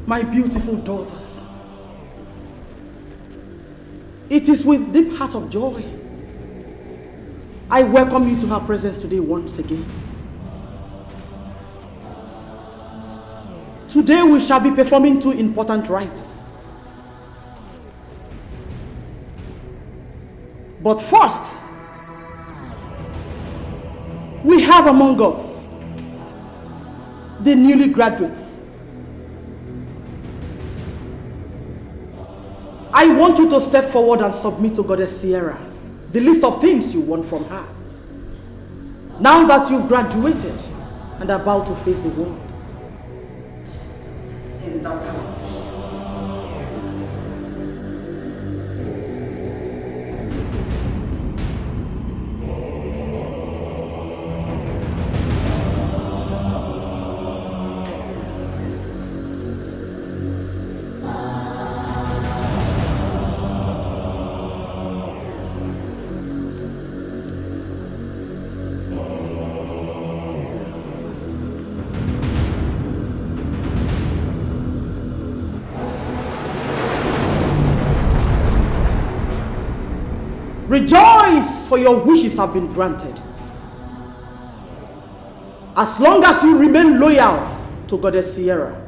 My beautiful daughters, it is with deep heart of joy I welcome you to her presence today once again. Today we shall be performing two important rites. But first, we have among us the newly graduates. I want you to step forward and submit to Goddess Sierra the list of things you want from her. Now that you've graduated and are about to face the world. In that kind of rejoice, for your wishes have been granted. As long as you remain loyal to Goddess Sierra,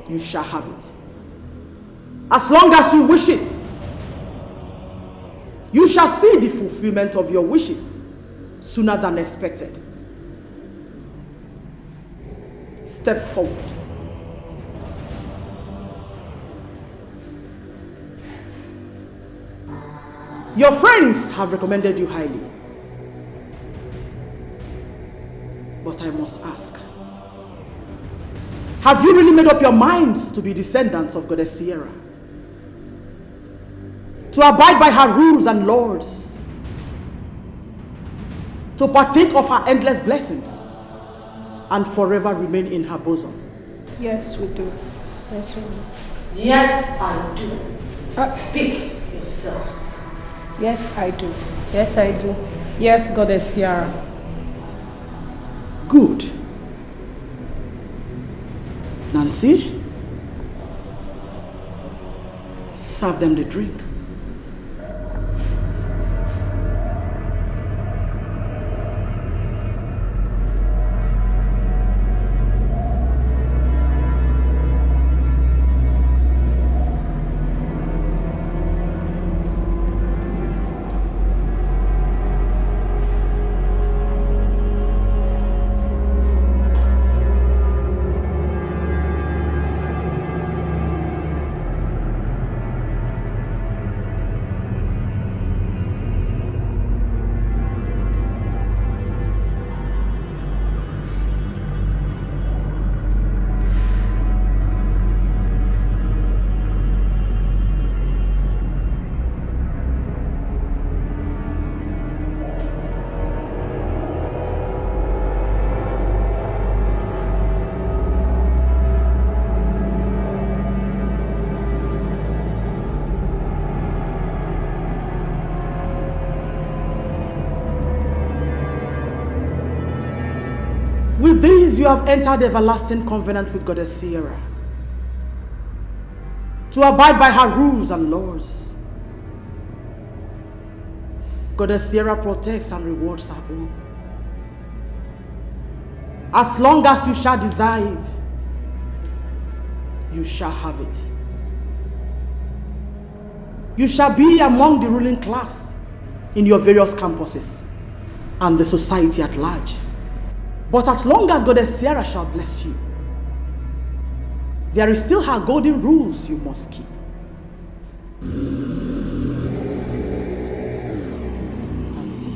you shall have it. As long as you wish it, you shall see the fulfillment of your wishes sooner than expected. Step forward. Your friends have recommended you highly. But I must ask, have you really made up your minds to be descendants of Goddess Sierra? To abide by her rules and laws? To partake of her endless blessings? And forever remain in her bosom? Yes, we do. Yes, we do. Yes, I do. Speak for yourselves. Yes, I do. Yes, I do. Yes, Goddess Sierra. Good. Nancy, serve them the drink. With these you have entered the everlasting covenant with Goddess Sierra, to abide by her rules and laws. Goddess Sierra protects and rewards her own. As long as you shall desire it, you shall have it. You shall be among the ruling class in your various campuses and the society at large. But as long as Goddess Sierra shall bless you, there is still her golden rules you must keep. And see.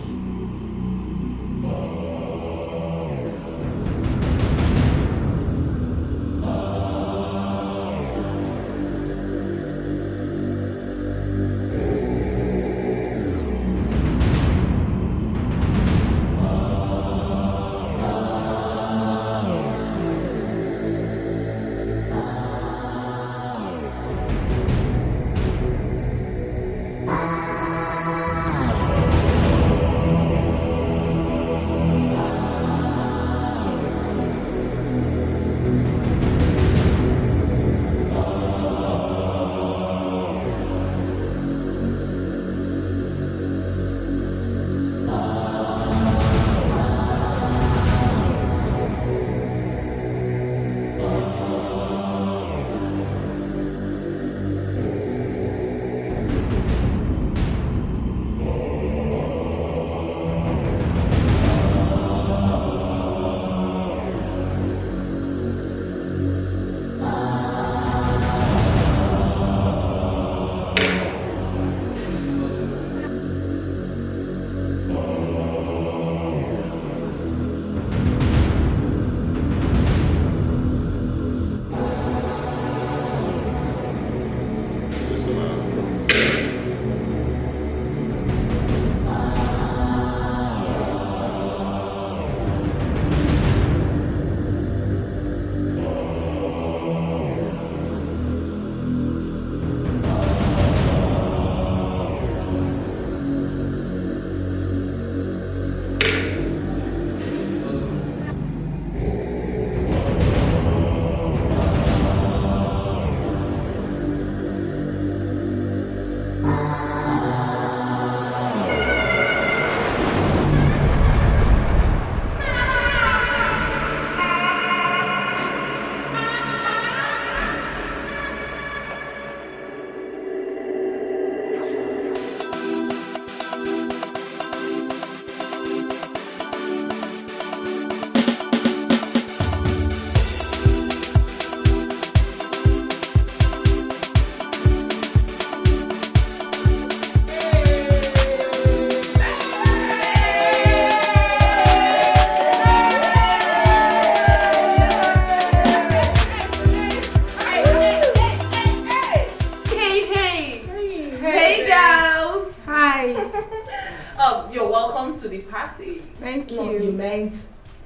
Thank you. No, you meant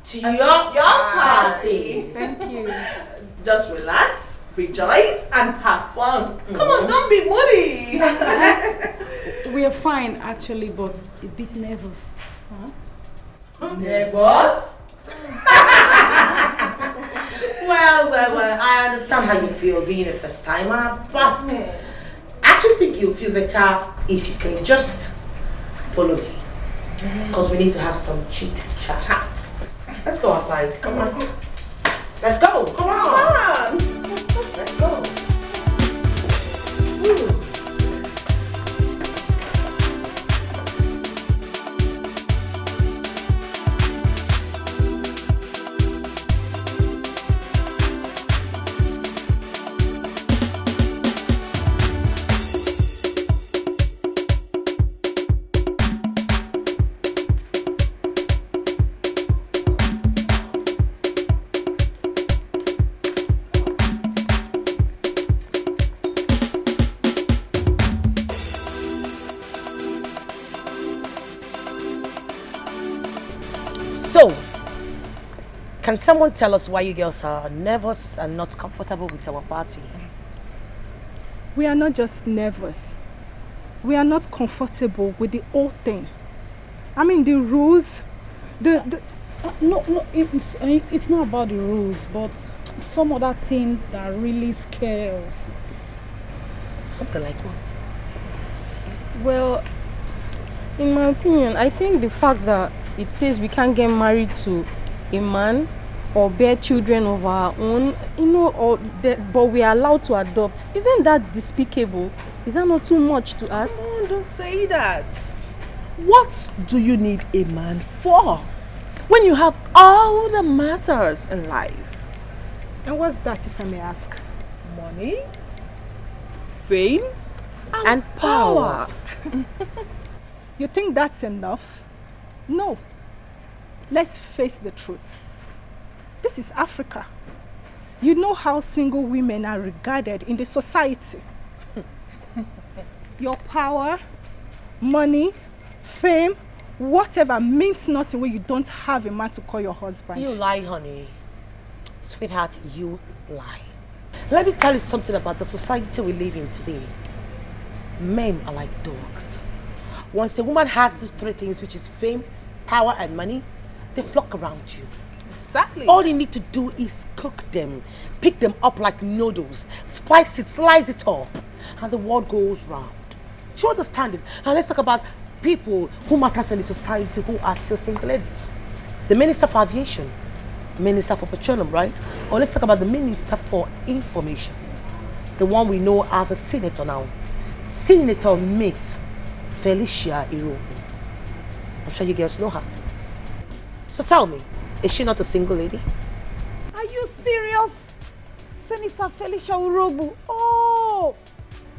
to your party. Thank you. Just relax, rejoice, and have fun. Come on, don't be moody. We are fine actually, but a bit nervous. Nervous? Well, I understand how you feel being a first timer, but I actually think you'll feel better if you can just follow me. Because we need to have some chit chat. Let's go outside. Come on. Let's go. Come on. Let's go. Woo. So, can someone tell us why you girls are nervous and not comfortable with our party? We are not just nervous. We are not comfortable with the whole thing. I mean, the rules, No, it's not about the rules, but some other thing that really scares us. Something like what? Well, in my opinion, I think the fact that it says we can't get married to a man or bear children of our own, but we are allowed to adopt. Isn't that despicable? Is that not too much to ask? Oh, don't say that. What do you need a man for when you have all the matters in life? And what's that, if I may ask? Money, fame, and power. You think that's enough? No. Let's face the truth. This is Africa. You know how single women are regarded in the society. Your power, money, fame, whatever means nothing when you don't have a man to call your husband. You lie, honey. Sweetheart, you lie. Let me tell you something about the society we live in today. Men are like dogs. Once a woman has these three things, which is fame, power, and money, they flock around you. Exactly. All you need to do is cook them, pick them up like noodles, spice it, slice it up, and the world goes round. Do you understand it? Now let's talk about people who matters in the society who are still single ladies. The Minister for Aviation, Minister for Petroleum, right? Or let's talk about the Minister for Information, the one we know as a senator now, Senator Miss Felicia Irobo. I'm sure you girls know her. So tell me, is she not a single lady? Are you serious? Senator Felicia Urobu. Oh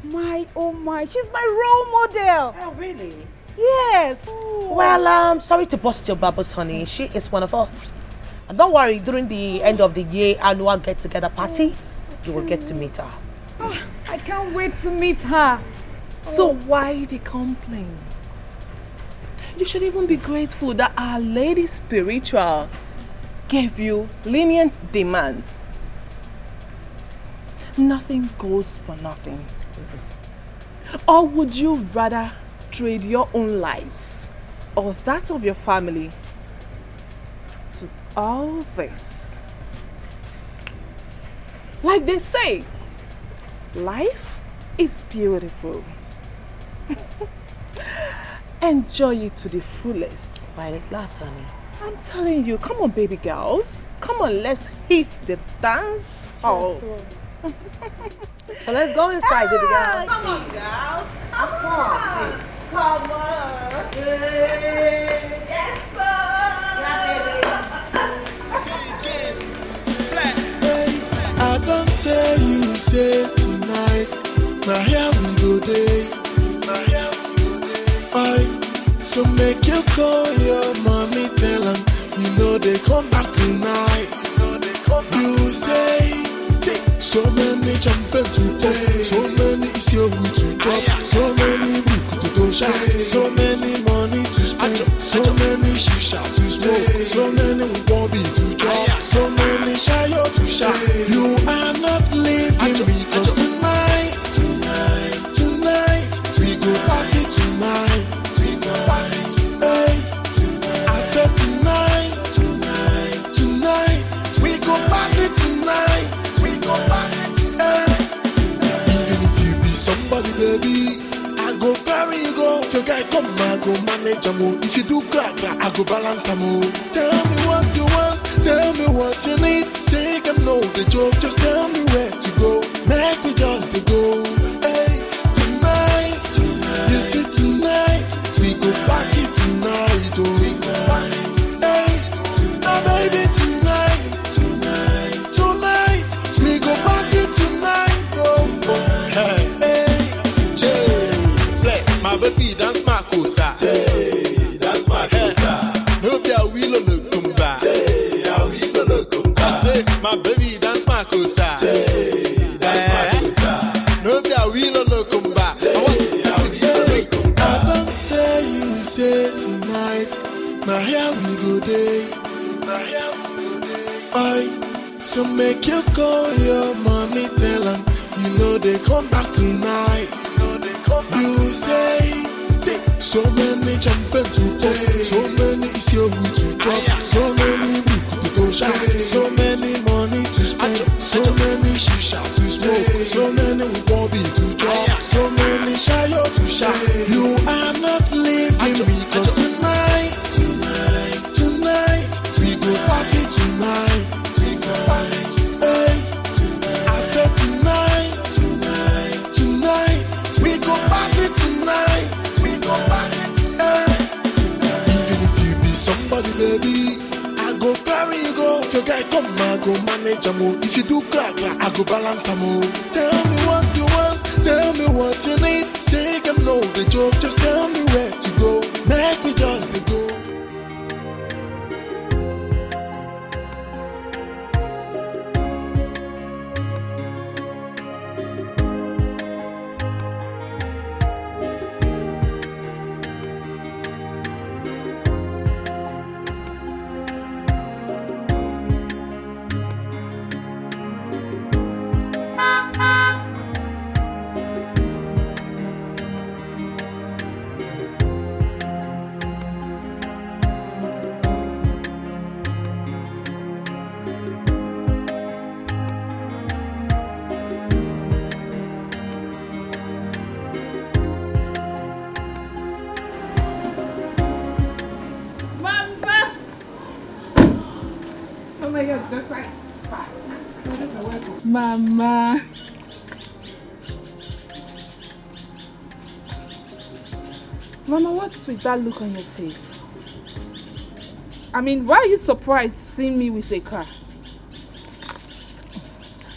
my, she's my role model. Oh, really? Yes. Oh. Well, sorry to bust your bubbles, honey. She is one of us. And don't worry, during the end of the year annual get-together party, you will get to meet her. Oh, I can't wait to meet her. So why the complaints? You should even be grateful that Our Lady Spiritual gave you lenient demands. Nothing goes for nothing. Or would you rather trade your own lives or that of your family to all this? Like they say, life is beautiful. Enjoy it to the fullest. While it lasts, honey. I'm telling you, come on, baby girls. Come on, let's hit the dance hall. So let's go inside, baby girl. Come on, girls. Have fun. Come on. Yes, sir. I don't tell you, say tonight, now here we go day, now here we go day. Aye. So make you call your mommy, tell them, you know they come back tonight. You say, so many champion to play, so many is your way to drop, so many book to do shine, so many money to spend, so many shisha to smoke, so many wobby to drop, so many shayo to shine. You are not living because tonight, we go party tonight. Hey, I said tonight, we go party tonight. We go party tonight. Even if you be somebody, baby, I go carry you go. If your guy come, I go manage am. If you do crack, I go balance am. Tell me what you want, tell me what you need. Say them know the joke, just tell me where to go. Make me just to go. Hey, tonight, you see tonight. We go party tonight, oh. Hey, now baby tonight, we go party tonight, oh. Hey, Jay, play my baby dance my cosa. Jay, dance my cosa. No be a wheel on the kumba. Jay, a wheel on the kumba. I say my baby dance my cosa. Jay, dance my cosa. No be a wheel on the kumba. I want to I don't tell you, say tonight, now here we go day, now here we go day. Aye, so make you call your mommy, tell them, you know they come back tonight. You say, so many champion to play, so many is your way to drop, so many book to go shine, so many money to spend, so many shisha to smoke, so many wobby to drop, so many shayo to shine. You are not living because tonight, we go party tonight. go manage am. If you do crack, I go balance am. Tell me what you want, tell me what you need. Say them no the joke, just tell me where to go. Make me just the go. Mama. Mama, what's with that look on your face? I mean, why are you surprised seeing me with a car?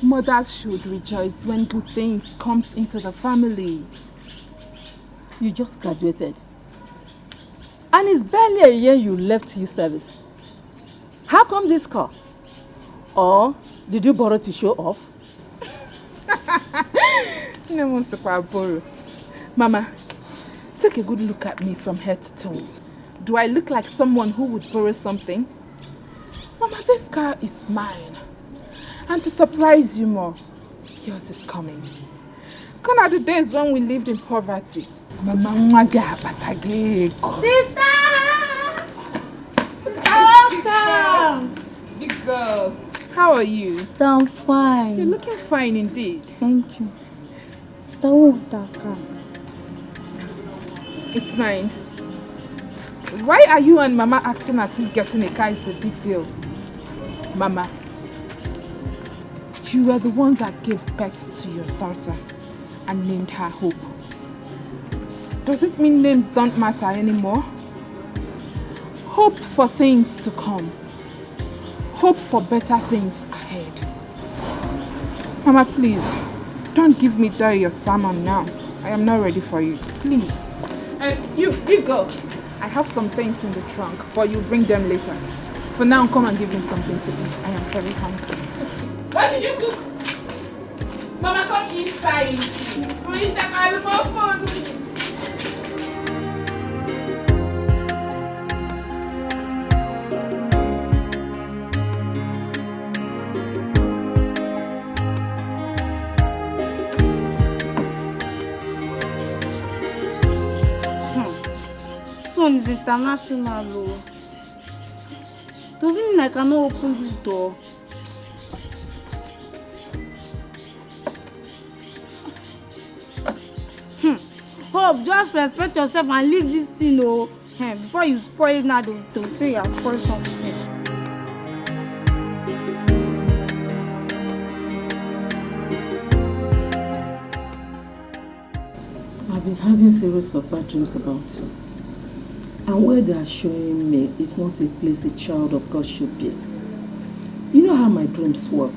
Mothers should rejoice when good things comes into the family. You just graduated. And it's barely a year you left youth service. How come this car? Or did you borrow to show off? No one to borrow. Mama, take a good look at me from head to toe. Do I look like someone who would borrow something? Mama, this car is mine. And to surprise you more, yours is coming. Gone are the days when we lived in poverty. Mama, Sister! Sister, welcome! Big girl, how are you? Sister, I'm fine. You're looking fine indeed. Thank you. Sister, who was that car? It's mine. Why are you and Mama acting as if getting a car is a big deal? Mama, you were the one that gave birth to your daughter and named her Hope. Does it mean names don't matter anymore? Hope for things to come. Hope for better things ahead. Mama, please, don't give me your sermon now. I am not ready for it. Please. You go. I have some things in the trunk, but you bring them later. For now, come and give me something to eat. I am very hungry. What did you cook? Mama, come inside. We eat the animal food. Is international. Doesn't mean I cannot open this door. Hope, just respect yourself and leave this thing before you spoil it now. Don't say you have spoiled something. I've been having series of bad dreams about you. And where they are showing me is not a place a child of God should be. You know how my dreams work.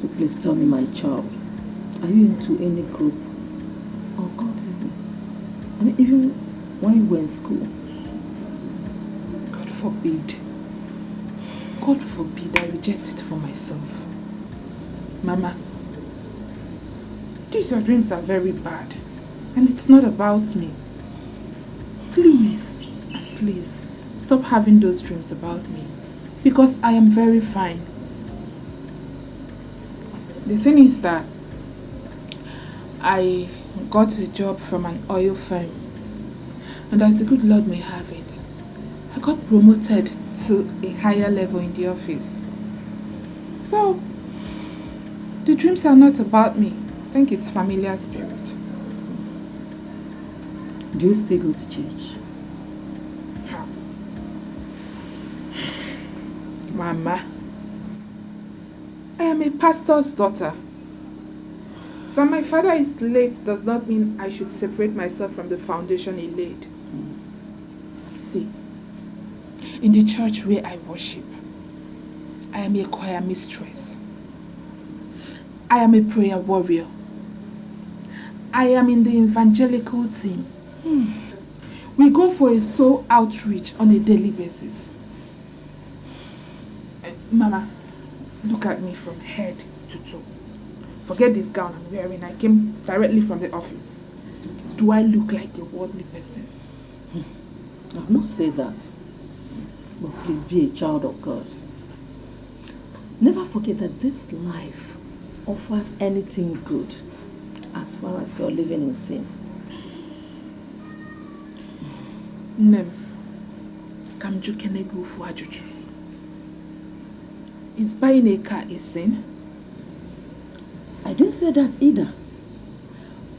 So please tell me, my child, are you into any group or cultism? I mean, even when you were in school. God forbid. God forbid I reject it for myself. Mama, these your dreams are very bad. And it's not about me. Please, stop having those dreams about me. Because I am very fine. The thing is that I got a job from an oil firm. And as the good Lord may have it, I got promoted to a higher level in the office. So, the dreams are not about me. I think it's familiar spirit. Do you still go to church? Mama, I am a pastor's daughter. That my father is late does not mean I should separate myself from the foundation he laid. See, in the church where I worship, I am a choir mistress. I am a prayer warrior. I am in the evangelical team. We go for a soul outreach on a daily basis. Mama, look at me from head to toe. Forget this gown I'm wearing. I came directly from the office. Do I look like a worldly person? I'll not say that. But please be a child of God. Never forget that this life offers anything good as far as you're living in sin. Nem, Kamju Kenegu Fuajuju. Is buying a car a sin? I didn't say that either.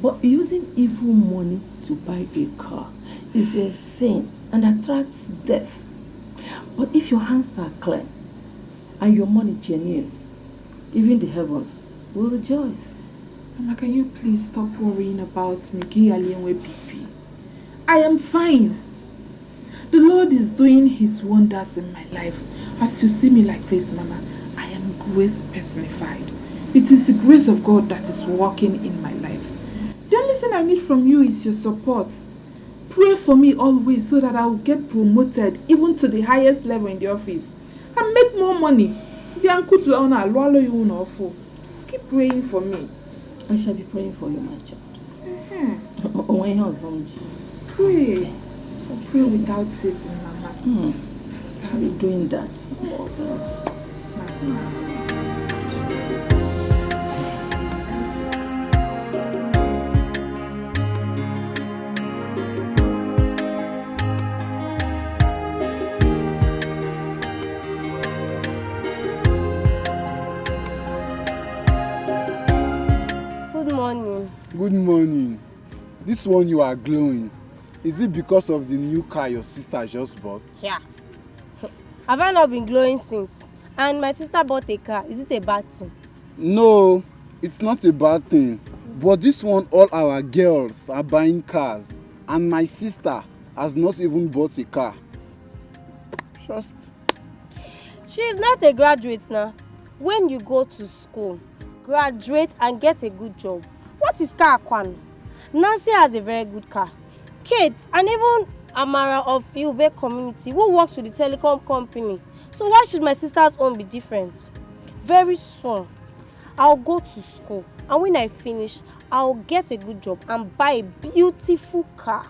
But using evil money to buy a car is a sin and attracts death. But if your hands are clean and your money genuine, even the heavens will rejoice. Mama, can you please stop worrying about me? BP? I am fine. The Lord is doing His wonders in my life. As you see me like this, Mama, I am grace personified. It is the grace of God that is working in my life. The only thing I need from you is your support. Pray for me always so that I will get promoted even to the highest level in the office and make more money. Just keep praying for me. I shall be praying for you, my child. Pray. So pray without ceasing, Mama. How are you doing that? Oh, that's... Good morning. Good morning. This one you are glowing. Is it because of the new car your sister just bought? Yeah. Have I not been glowing since? And my sister bought a car. Is it a bad thing? No, it's not a bad thing. But this one, all our girls are buying cars. And my sister has not even bought a car. Just... She is not a graduate now. When you go to school, graduate and get a good job. What is car, Kwan? Nancy has a very good car. Kate and even Amara of Iube community who works with the telecom company. So why should my sister's own be different? Very soon, I'll go to school, and when I finish, I'll get a good job and buy a beautiful car.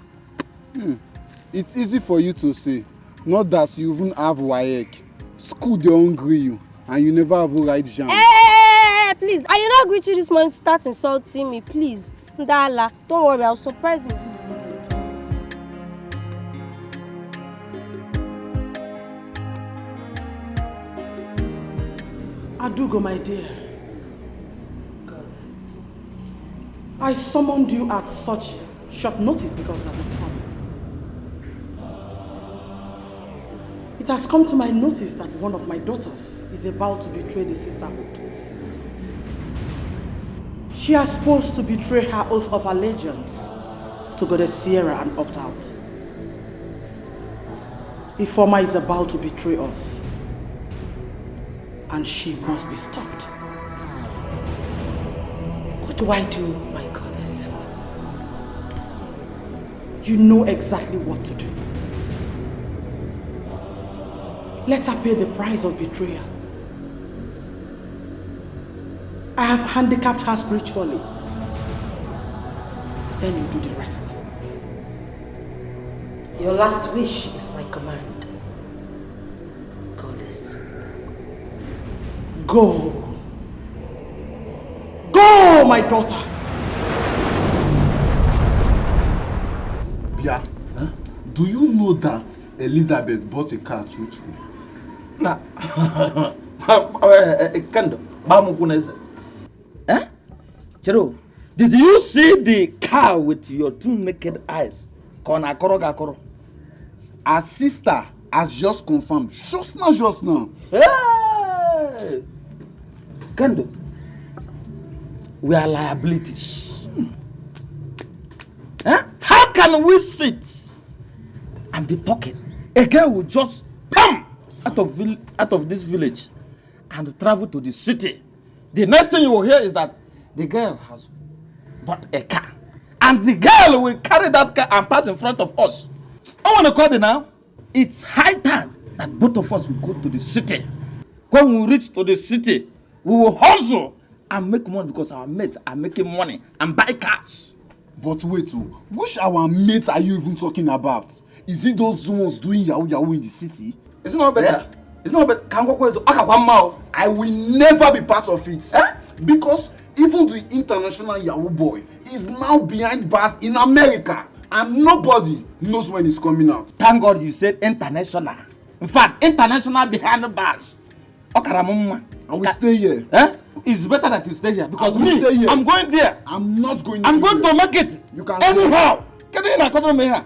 It's easy for you to say. Not that you even have WAEC. School they hungry you, and you never have right jam. Hey, please, I did not greet you this morning to start insulting me, please. Ndala, don't worry, I'll surprise you. Adugo, my dear. I summoned you at such short notice because there's a problem. It has come to my notice that one of my daughters is about to betray the sisterhood. She is supposed to betray her oath of allegiance to Goddess Sierra and opt out. Ifeoma is about to betray us, and she must be stopped. What do I do, my goddess? You know exactly what to do. Let her pay the price of betrayal. I have handicapped her spiritually. Then you do the rest. Your last wish is my command, goddess. Go. Go, my daughter. Bia, do you know that Elizabeth bought a car through? Nah. Kando, Bamukunese. Eh? Chero, did you see the car with your two naked eyes? Kona koroga koro. Our sister has just confirmed. Just now. Hey! Kando, we are liabilities. Eh? How can we sit and be talking? A girl will just come out of this village and travel to the city. The next thing you will hear is that the girl has bought a car. And the girl will carry that car and pass in front of us. I want to call it now. It's high time that both of us will go to the city. When we reach to the city, we will hustle and make money because our mates are making money and buy cars. But wait, which our mates are you even talking about? Is it those ones doing yahoo yahoo in the city? It's not better. Yeah. It's not better. I will never be part of it. Because even the international yahoo boy is now behind bars in America. And nobody knows when it's coming out. Thank God you said international. In fact, international behind the bars. And we stay here. It's better that you stay here because stay here. I'm going there. I'm not going I'm going to make it. You can anyhow. Get in and come here.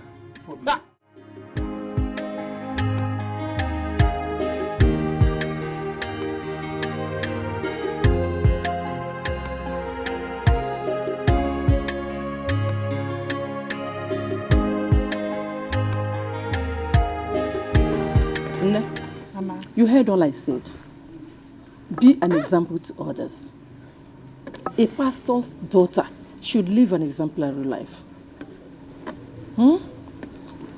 Mama. You heard all I said. Be an example to others. A pastor's daughter should live an exemplary life.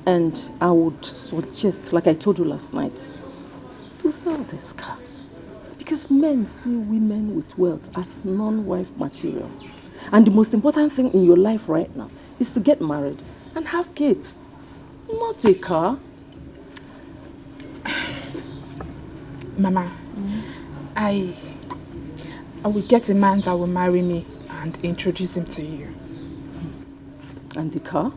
And I would suggest, like I told you last night, to sell this car. Because men see women with wealth as non-wife material. And the most important thing in your life right now is to get married and have kids, not a car. Mama, I will get a man that will marry me and introduce him to you. And the car?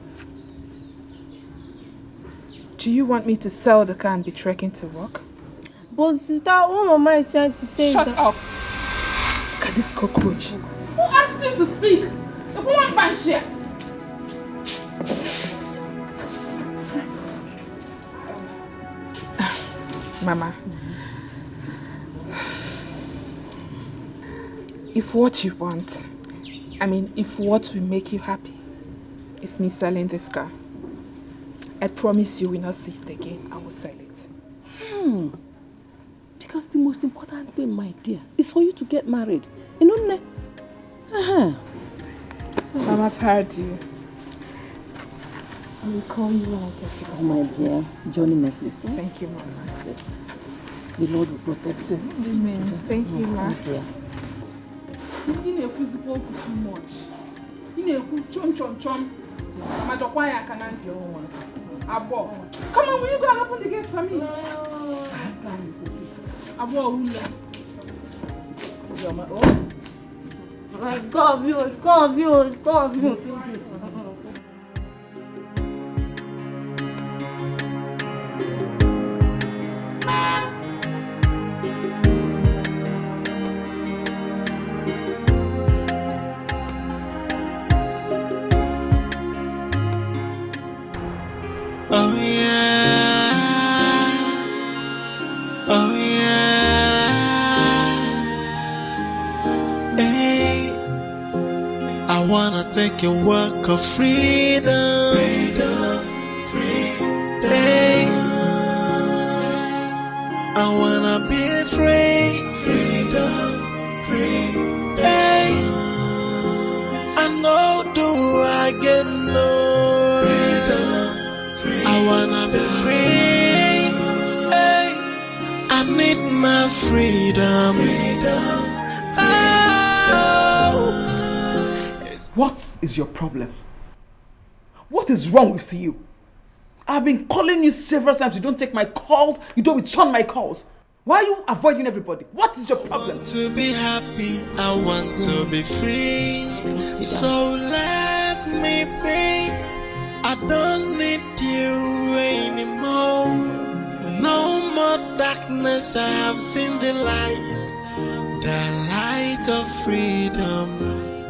Do you want me to sell the car and be trekking to work? But sister, what Mama is trying to say... Shut up! Look at this cockroach. Who asked you to speak? The woman finds here. Mama, if what you want, if what will make you happy is me selling this car, I promise you will not see it again. I will sell it. Because the most important thing, my dear, is for you to get married. You know, Mama's heard you. I will call you when I get to home, my dear. Johnny messes. Thank you, Mama. The Lord will protect you. Amen. Thank you, Mama. Dear. You need a physical too much. You need a chom. Madokwaya can't do. Abo. Come on, will you go and open the gate for me? Abo Ula. Go of you. Oh yeah, hey, I wanna take a walk of freedom, hey, I wanna be free, hey, I know do I get no. I wanna be free, hey, I need my freedom. Oh. What is your problem? What is wrong with you? I've been calling you several times. You don't take my calls. You don't return my calls. Why are you avoiding everybody? What is your problem? I want to be happy. I want to be free. So let me be. I don't need you anymore. No more darkness. I have seen the light of freedom.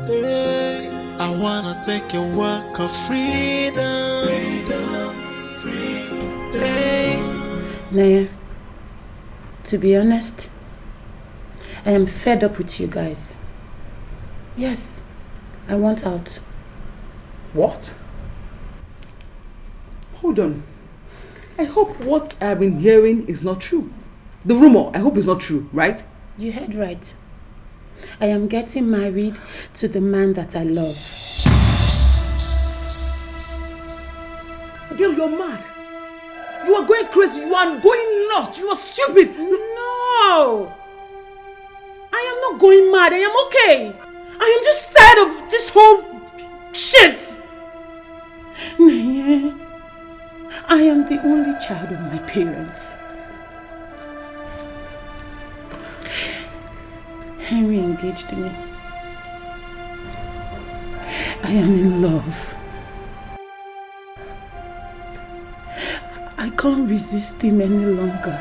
Hey, I wanna take a walk of freedom. Hey. Naya, to be honest, I am fed up with you guys. Yes, I want out. What? Hold on. I hope what I've been hearing is not true. The rumor, I hope it's not true, right? You heard right. I am getting married to the man that I love. Girl, you're mad. You are going crazy. You are going nuts. You are stupid. No! I am not going mad. I am okay. I am just tired of this whole shit. Naye, I am the only child of my parents. Henry engaged me. I am in love. I can't resist him any longer.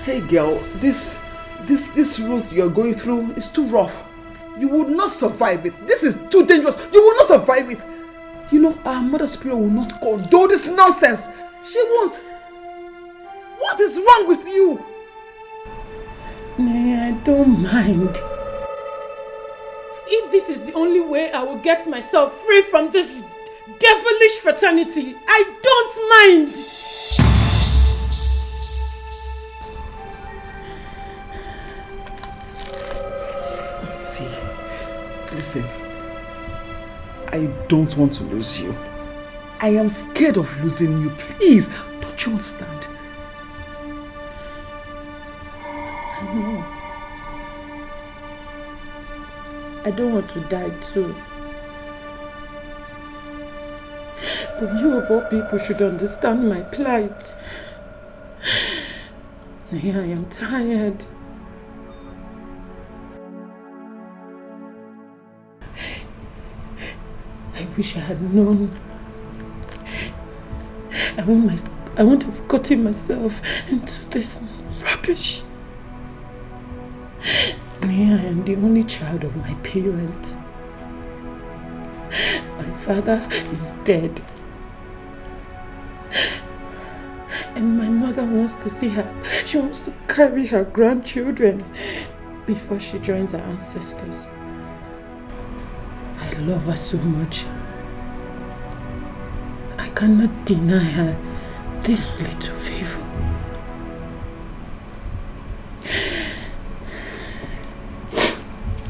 Hey girl, this route you're going through is too rough. You will not survive it. This is too dangerous. You will not survive it. You know, our mother spirit will not condone this nonsense. She won't. What is wrong with you? Nay, I don't mind. If this is the only way I will get myself free from this devilish fraternity, I don't mind. See, listen. I don't want to lose you. I am scared of losing you. Please, don't you understand? I know. I don't want to die too. But you of all people should understand my plight. I am tired. I wish I had known. I won't have gotten myself into this rubbish. I am the only child of my parent. My father is dead. And my mother wants to see her. She wants to carry her grandchildren before she joins her ancestors. I love her so much. I cannot deny her this little favor.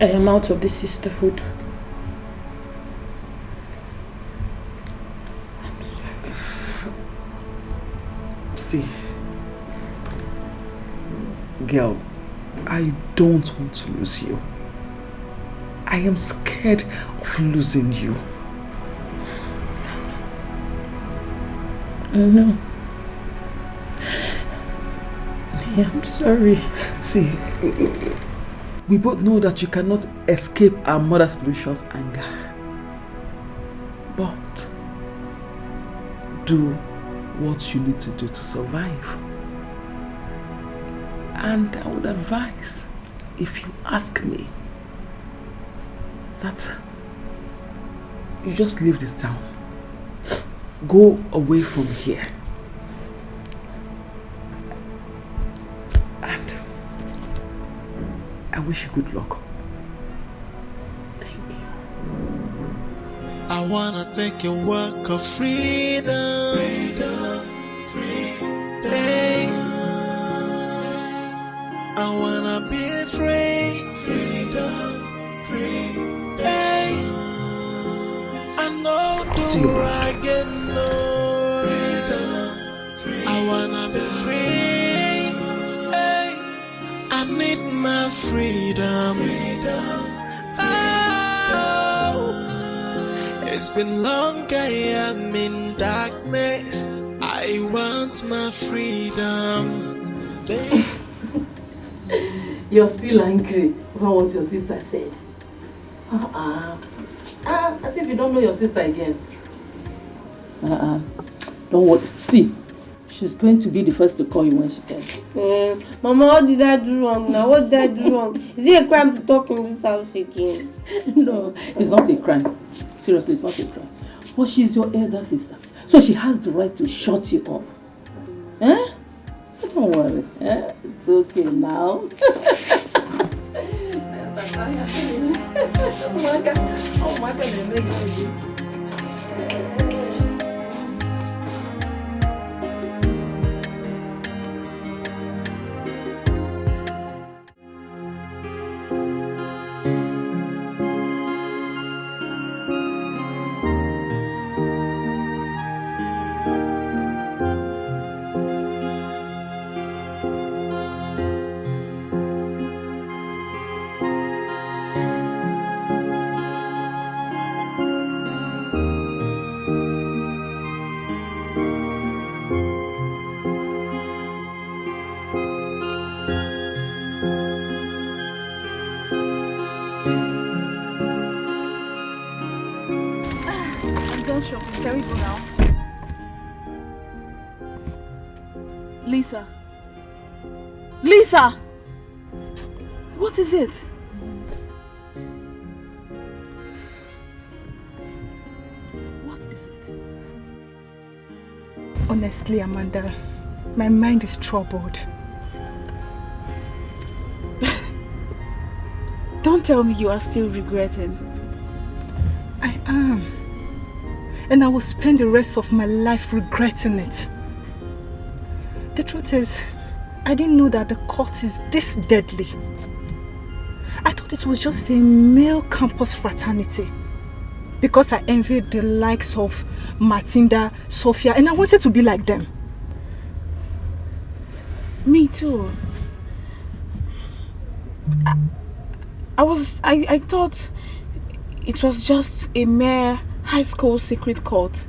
I am out of the sisterhood. I'm sorry. See, girl, I don't want to lose you. I am scared of losing you. I know. I'm sorry. See, we both know that you cannot escape our mother's spiritual anger. But do what you need to do to survive. And I would advise, if you ask me, that you just leave this town. Go away from here. And I wish you good luck. Thank you. I wanna take a walk of freedom. Freedom, freedom. Hey. I wanna be free. Freedom, freedom. Hey. I know do I get no freedom. I wanna be free. Hey. I need my freedom. Oh, it's been long I am in darkness. I want my freedom. You're still angry over what your sister said. As if you don't know your sister again. Don't worry. See, she's going to be the first to call you when she can. Mama, what did I do wrong now? What did I do wrong? Is it a crime to talk in this house again? No, it's not a crime. Seriously, it's not a crime. But she's your elder sister, so she has the right to shut you up. Don't worry. It's okay now. Oh my God. shopping. Can we go now? Lisa. Lisa! What is it? What is it? Honestly, Amanda, my mind is troubled. Don't tell me you are still regretting. I am. And I will spend the rest of my life regretting it. The truth is, I didn't know that the court is this deadly. I thought it was just a male campus fraternity. Because I envied the likes of Matilda, Sophia, and I wanted to be like them. Me too. I thought it was just a mere high school secret cult.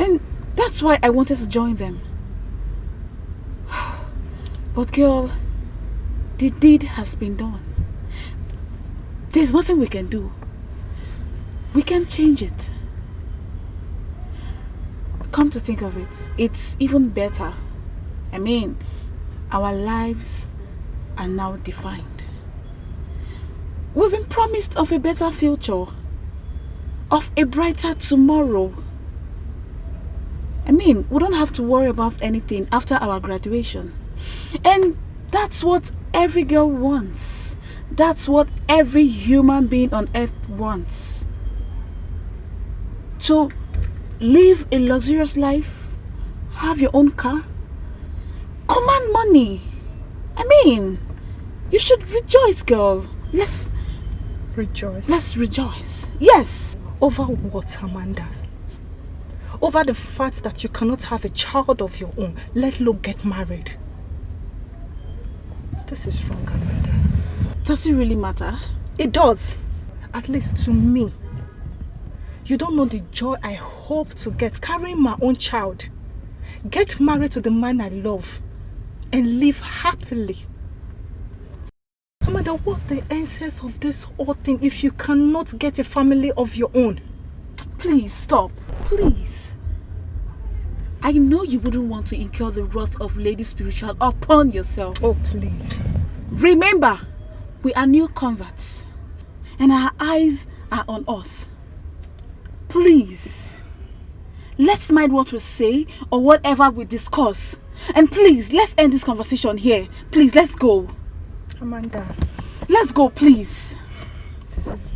And that's why I wanted to join them. But girl, the deed has been done. There's nothing we can do. We can't change it. Come to think of it, it's even better. I mean, our lives are now defined. We've been promised of a better future, of a brighter tomorrow. I mean, we don't have to worry about anything after our graduation. And that's what every girl wants. That's what every human being on earth wants. To live a luxurious life, have your own car, command money. I mean, you should rejoice, girl. Let's rejoice. Yes. Over what, Amanda? Over the fact that you cannot have a child of your own, let alone get married. This is wrong, Amanda. Does it really matter? It does. At least to me. You don't know the joy I hope to get carrying my own child. Get married to the man I love and live happily. Amanda, what's the essence of this whole thing if you cannot get a family of your own? Please stop. Please. I know you wouldn't want to incur the wrath of Lady Spiritual upon yourself. Oh, please. Remember, we are new converts and our eyes are on us. Please, let's mind what we say or whatever we discuss. And please, let's end this conversation here. Please, let's go. Amanda. Let's go, please. This is...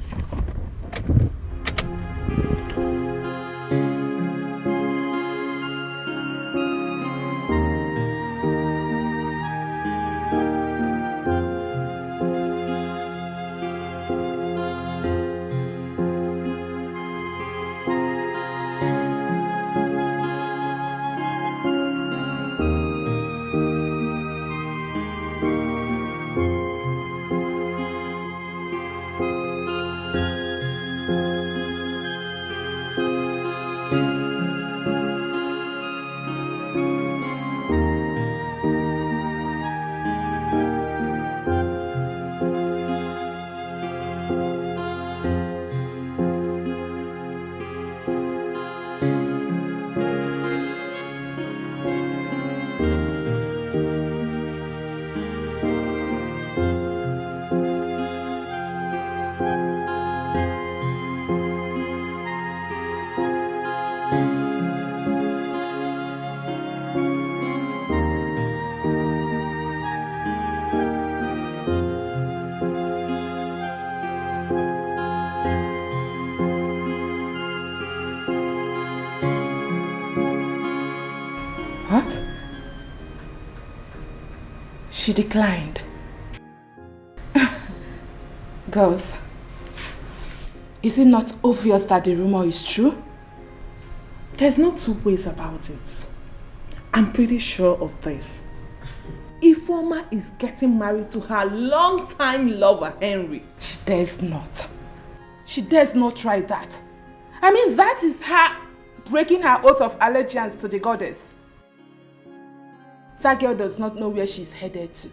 What? She declined. Girls, is it not obvious that the rumor is true? There's no two ways about it. I'm pretty sure of this. Ifeoma is getting married to her long-time lover, Henry. She dares not. She dares not try that. I mean, that is her breaking her oath of allegiance to the goddess. That girl does not know where she's headed to.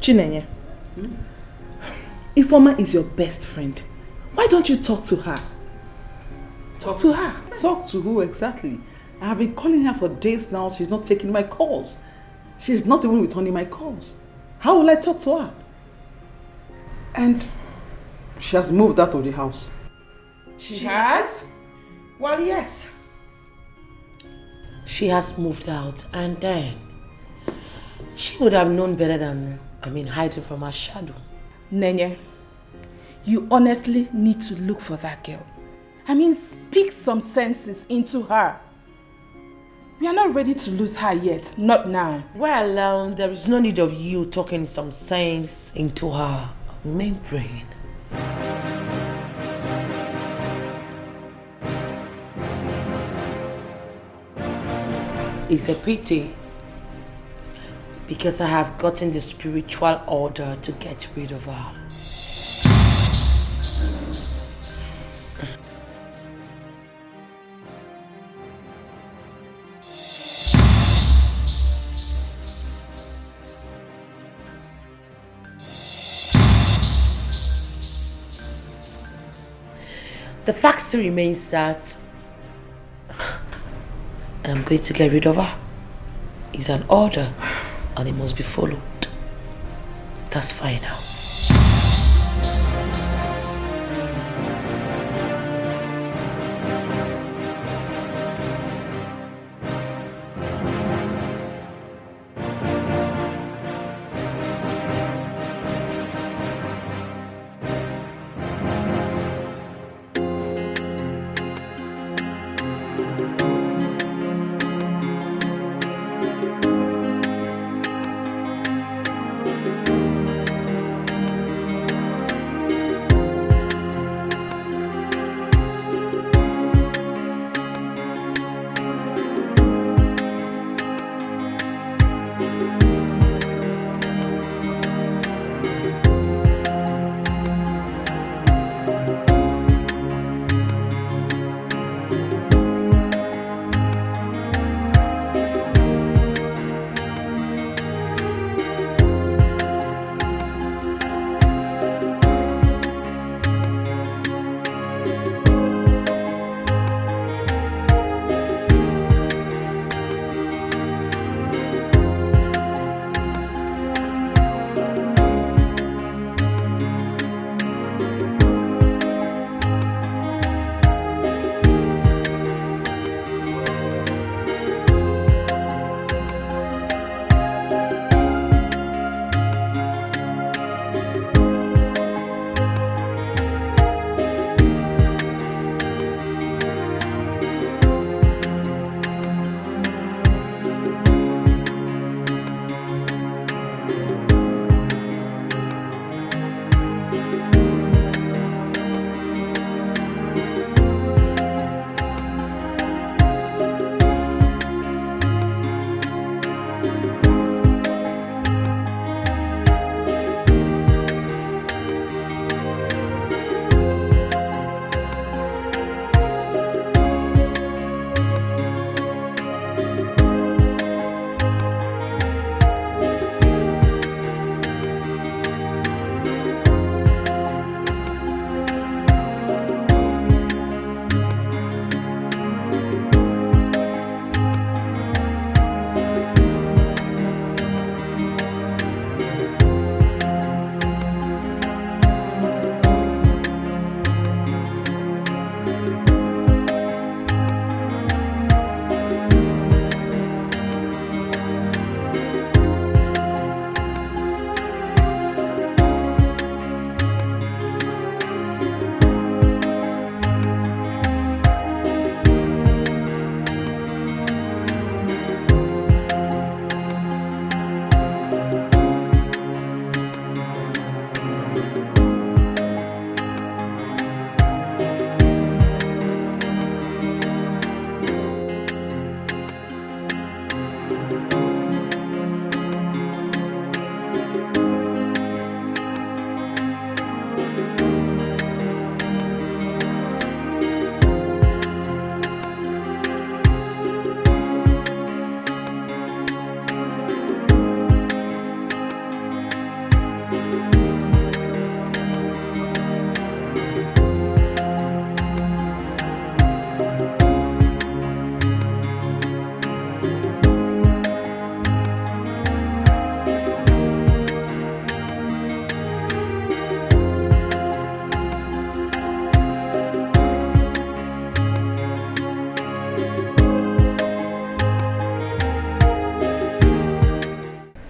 Chinenye, Ifeoma is your best friend. Why don't you talk to her? Talk to her. Talk to who exactly? I have been calling her for days now. She's not taking my calls. She's not even returning my calls. How will I talk to her? And she has moved out of the house. She has? Well, yes. She has moved out, and then she would have known better than, hiding from her shadow. Nenye, you honestly need to look for that girl. Speak some senses into her. We are not ready to lose her yet, not now. Well, there is no need of you talking some sense into her main brain. It's a pity because I have gotten the spiritual order to get rid of her. The fact still remains that I'm going to get rid of her. It's an order and it must be followed. That's fine now.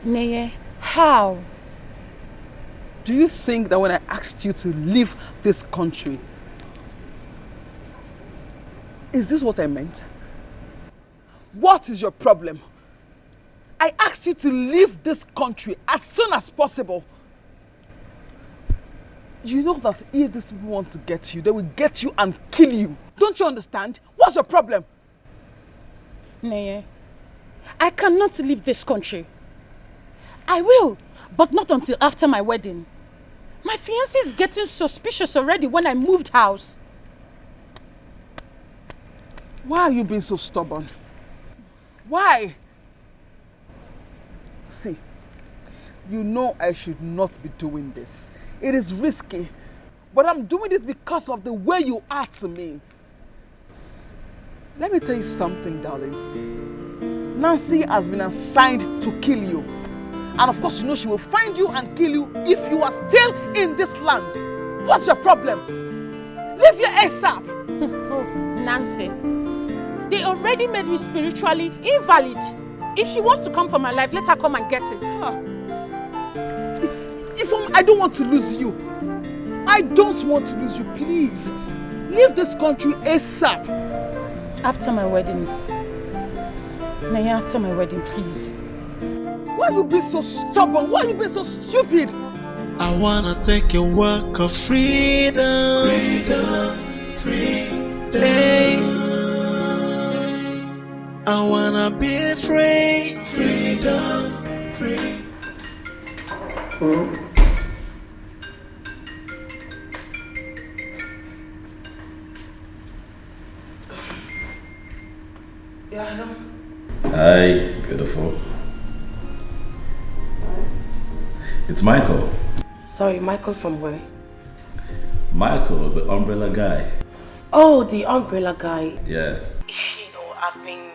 Neye, how? Do you think that when I asked you to leave this country, is this what I meant? What is your problem? I asked you to leave this country as soon as possible. You know that if these people want to get you, they will get you and kill you. Don't you understand? What's your problem? Neye, I cannot leave this country. I will, but not until after my wedding. My fiancé is getting suspicious already when I moved house. Why are you being so stubborn? Why? See, you know I should not be doing this. It is risky, but I'm doing this because of the way you are to me. Let me tell you something, darling. Nancy has been assigned to kill you. And of course, you know she will find you and kill you if you are still in this land. What's your problem? Leave your ASAP. Oh, Nancy. They already made me spiritually invalid. If she wants to come for my life, let her come and get it. I don't want to lose you. I don't want to lose you. Please, leave this country ASAP. After my wedding. Naya, after my wedding, please. Why are you being so stubborn? Why are you being so stupid? I wanna take a walk of freedom. Freedom, freedom. I wanna be free. Freedom, free. Yeah, hello. Hi, beautiful. It's Michael. Sorry, Michael from where? Michael, the umbrella guy. Oh, the umbrella guy. Yes. You know, I've been...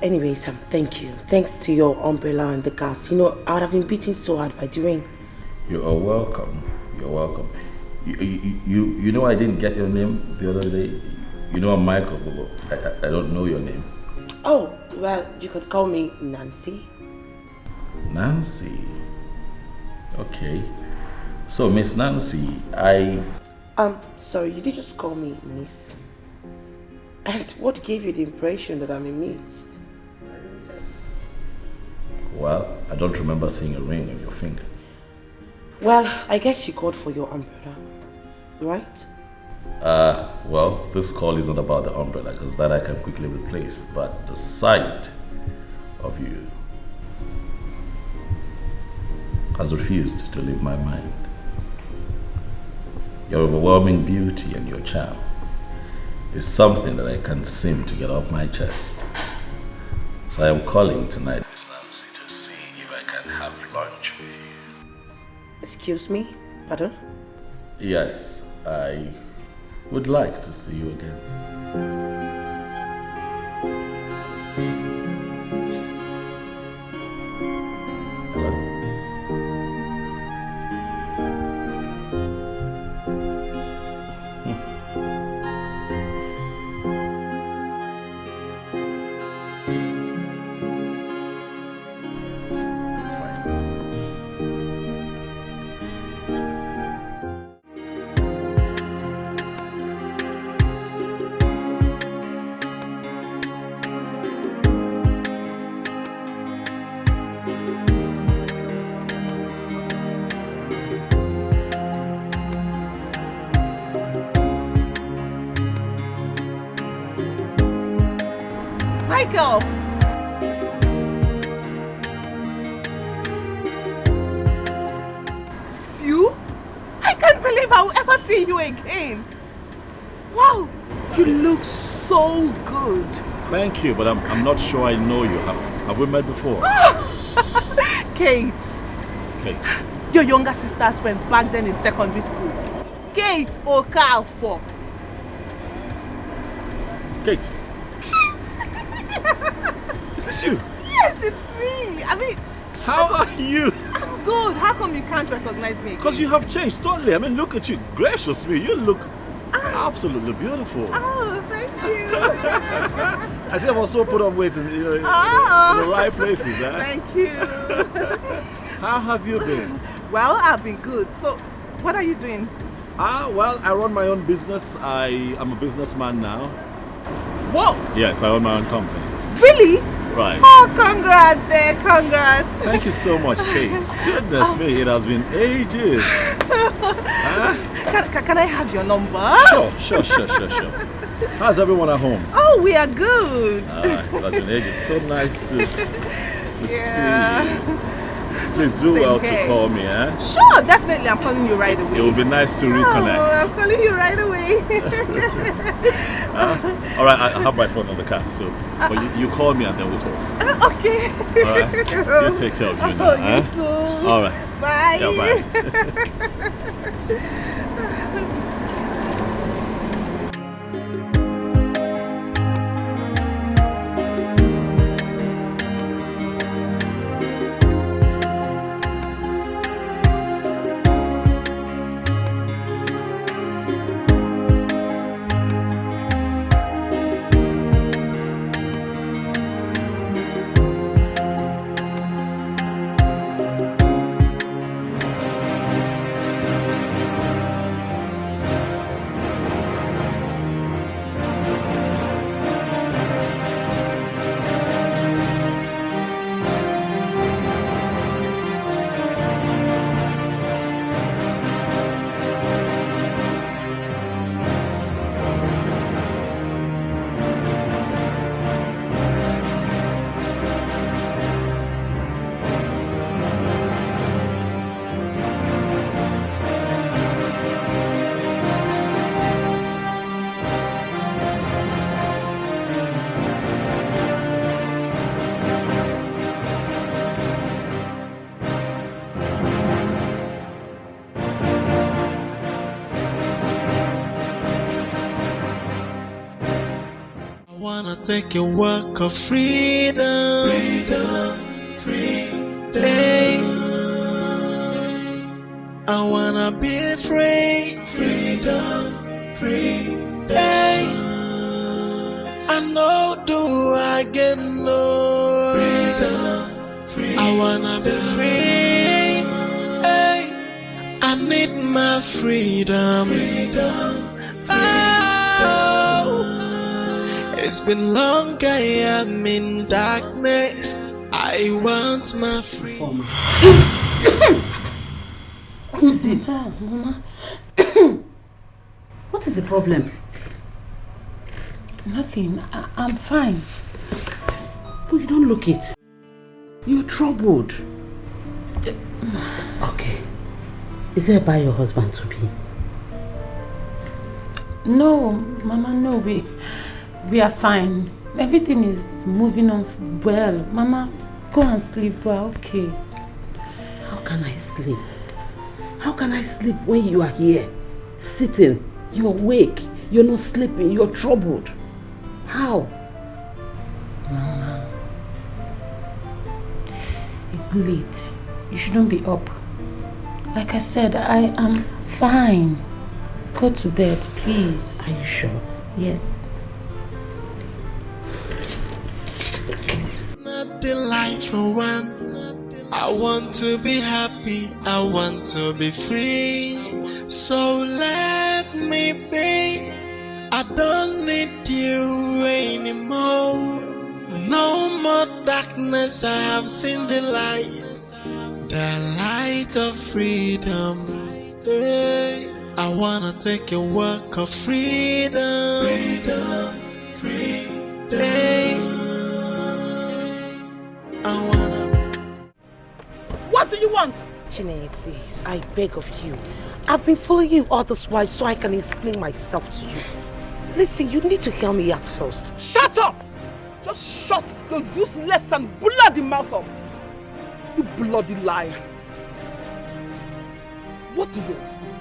Anyway, Sam, thank you. Thanks to your umbrella and the gas. You know, I would have been beaten so hard by the rain. You are welcome. You're welcome. You know I didn't get your name the other day? You know I'm Michael, but I don't know your name. Oh, well, you could call me Nancy. Nancy? Okay. So, Miss Nancy, sorry, you did just call me Miss. And what gave you the impression that I'm a Miss? Well, I don't remember seeing a ring on your finger. Well, I guess you called for your umbrella, right? Well, this call is not about the umbrella, because that I can quickly replace, but the sight of you has refused to leave my mind. Your overwhelming beauty and your charm is something that I can't seem to get off my chest. So I am calling tonight, Miss Nancy, to see if I can have lunch with you. Excuse me? Pardon? Yes, I would like to see you again. Michael! Is this you? I can't believe I will ever see you again. Wow, you look so good. Thank you, but I'm not sure I know you. Have we met before? Kate. Kate. Your younger sister's friend back then in secondary school. Kate Okafor. Kate. Is this you? Yes, it's me. I mean... How are you? I'm good. How come you can't recognize me? Because you have changed totally. I mean, look at you. Gracious me. You look absolutely beautiful. Oh, thank you. I see I've also put on weight in the right places. Huh? Thank you. How have you been? Well, I've been good. So, what are you doing? Well, I run my own business. I am a businessman now. Whoa! Yes, I own my own company. Really? Right. Oh, congrats there, congrats. Thank you so much, Kate. Goodness me, it has been ages. Can I have your number? Sure. How's everyone at home? Oh, we are good. It has been ages. So nice to see you. Please do Same well here. to call me, eh? Sure, definitely. I'm calling you right away. It will be nice to Oh, reconnect. I'm calling you right away. All right, I have my phone on the car, so but you call me and then we'll talk. Okay. All right. You take care of you now. You too. All right. Bye. Yeah, bye. Wanna take a walk of freedom, freedom. I wanna be free, freedom. I know do I get no freedom. I wanna be free. I need my freedom. It's been long, I am in darkness. I want my freedom. What is it? Mama. What is the problem? Nothing. I'm fine. But you don't look it. You're troubled. Okay. Is it about your husband to be? No, Mama, no. We are fine. Everything is moving on well. Mama, go and sleep. We're okay. How can I sleep? How can I sleep when you are here? Sitting. You're awake. You're not sleeping. You're troubled. How? Mama, it's late. You shouldn't be up. Like I said, I am fine. Go to bed, please. Are you sure? Yes. Not the life I want. I want to be happy. I want to be free. So let me be. I don't need you anymore. No more darkness. I have seen the light of freedom. I wanna take a walk of freedom. What do you want? Chineye, please, I beg of you. I've been following you all this while so I can explain myself to you. Listen, you need to hear me out first. Shut up! Just shut your useless and bloody mouth up. You bloody liar. What do you understand?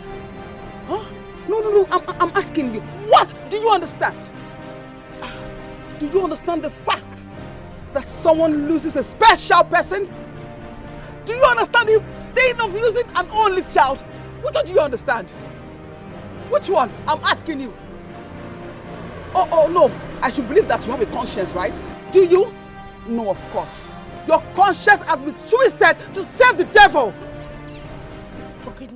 Huh? No, I'm asking you. What do you understand? Do you understand the fact that someone loses a special person? Do you understand the pain of losing an only child? Which one do you understand? Which one? I'm asking you. Oh, no. I should believe that you have a conscience, right? Do you? No, of course. Your conscience has been twisted to serve the devil. For goodness